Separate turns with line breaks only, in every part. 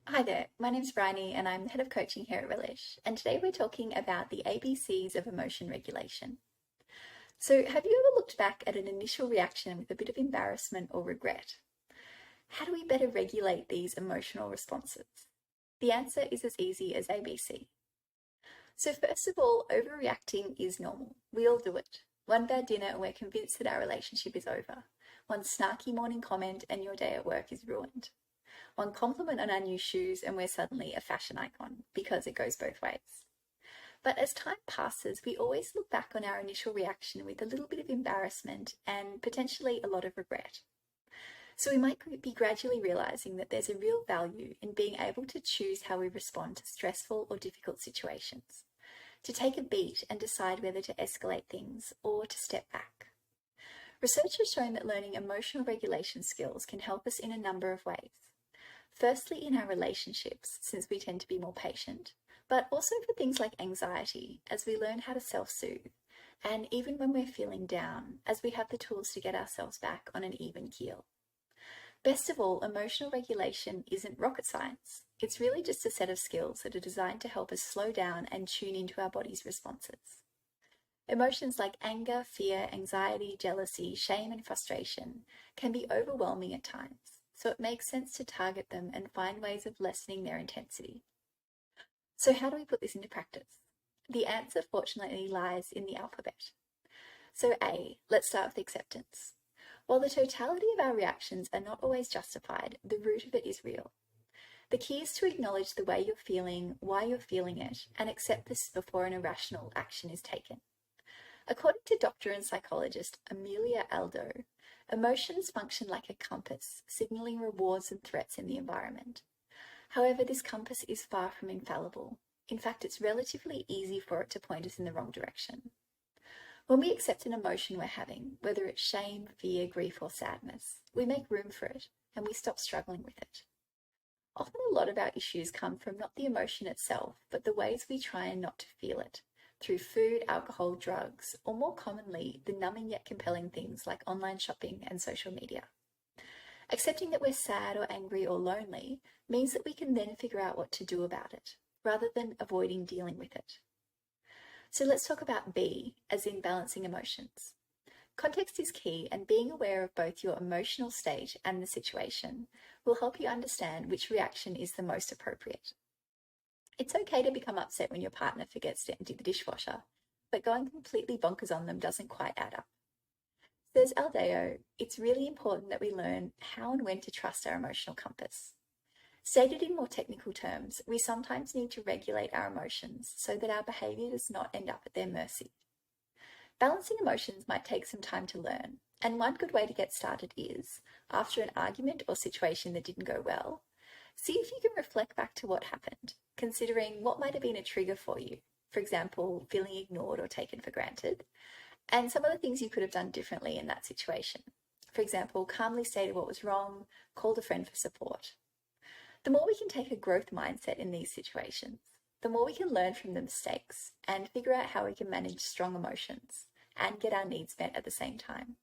Hi there, my name's Bryony and I'm the head of coaching here at Relish, and today we're talking about the ABCs of emotion regulation. So, have you ever looked back at an initial reaction with a bit of embarrassment or regret? How do we better regulate these emotional responses? The answer is as easy as ABC. So, first of all, overreacting is normal. We all do it. One bad dinner and we're convinced that our relationship is over. One snarky morning comment and your day at work is ruined. One compliment on our new shoes and we're suddenly a fashion icon, because it goes both ways. But as time passes, we always look back on our initial reaction with a little bit of embarrassment and potentially a lot of regret. So we might be gradually realizing that there's a real value in being able to choose how we respond to stressful or difficult situations, to take a beat and decide whether to escalate things or to step back. Research has shown that learning emotional regulation skills can help us in a number of ways. Firstly, in our relationships, since we tend to be more patient, but also for things like anxiety, as we learn how to self-soothe, and even when we're feeling down, as we have the tools to get ourselves back on an even keel. Best of all, emotional regulation isn't rocket science. It's really just a set of skills that are designed to help us slow down and tune into our body's responses. Emotions like anger, fear, anxiety, jealousy, shame, and frustration can be overwhelming at times, so it makes sense to target them and find ways of lessening their intensity. So how do we put this into practice? The answer, fortunately, lies in the alphabet. So A, let's start with acceptance. While the totality of our reactions are not always justified, the root of it is real. The key is to acknowledge the way you're feeling, why you're feeling it, and accept this before an irrational action is taken. According to doctor and psychologist Amelia Aldo, emotions function like a compass, signaling rewards and threats in the environment. However, this compass is far from infallible. In fact, it's relatively easy for it to point us in the wrong direction. When we accept an emotion we're having, whether it's shame, fear, grief, or sadness, we make room for it and we stop struggling with it. Often a lot of our issues come from not the emotion itself, but the ways we try and not to feel it, through food, alcohol, drugs, or more commonly, the numbing yet compelling things like online shopping and social media. Accepting that we're sad or angry or lonely means that we can then figure out what to do about it, rather than avoiding dealing with it. So let's talk about B, as in balancing emotions. Context is key, and being aware of both your emotional state and the situation will help you understand which reaction is the most appropriate. It's okay to become upset when your partner forgets to empty the dishwasher, but going completely bonkers on them doesn't quite add up. Says Aldeo, it's really important that we learn how and when to trust our emotional compass. Stated in more technical terms, we sometimes need to regulate our emotions so that our behaviour does not end up at their mercy. Balancing emotions might take some time to learn, and one good way to get started is, after an argument or situation that didn't go well, see if you can reflect back to what happened, considering what might have been a trigger for you, for example, feeling ignored or taken for granted, and some of the things you could have done differently in that situation. For example, calmly stated what was wrong, called a friend for support. The more we can take a growth mindset in these situations, the more we can learn from the mistakes and figure out how we can manage strong emotions and get our needs met at the same time.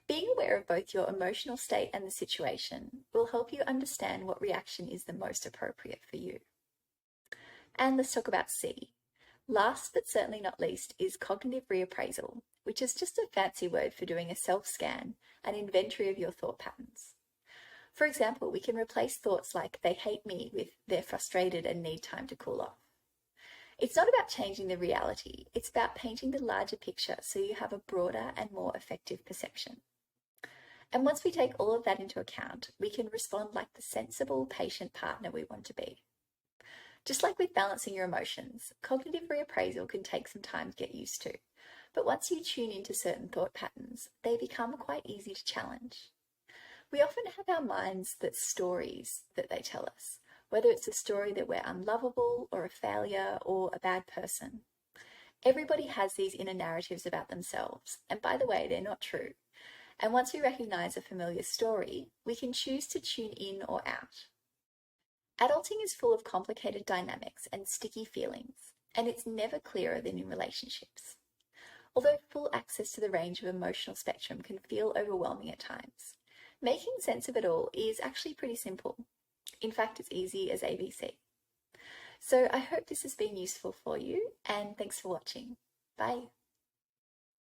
Being aware of both your emotional state and the situation will help you understand what reaction is the most appropriate for you. And let's talk about C. Last but certainly not least is cognitive reappraisal, which is just a fancy word for doing a self-scan, an inventory of your thought patterns. For example, we can replace thoughts like they hate me with they're frustrated and need time to cool off. It's not about changing the reality, it's about painting the larger picture so you have a broader and more effective perception. And once we take all of that into account, we can respond like the sensible, patient partner we want to be. Just like with balancing your emotions, cognitive reappraisal can take some time to get used to, but once you tune into certain thought patterns, they become quite easy to challenge. We often have our minds that stories that they tell us, whether it's a story that we're unlovable or a failure or a bad person. Everybody has these inner narratives about themselves, and by the way, they're not true. And once we recognize a familiar story, we can choose to tune in or out. Adulting is full of complicated dynamics and sticky feelings, and it's never clearer than in relationships. Although full access to the range of emotional spectrum can feel overwhelming at times, making sense of it all is actually pretty simple. in fact, as easy as ABC. So I hope this has been useful for you, and thanks for watching. Bye.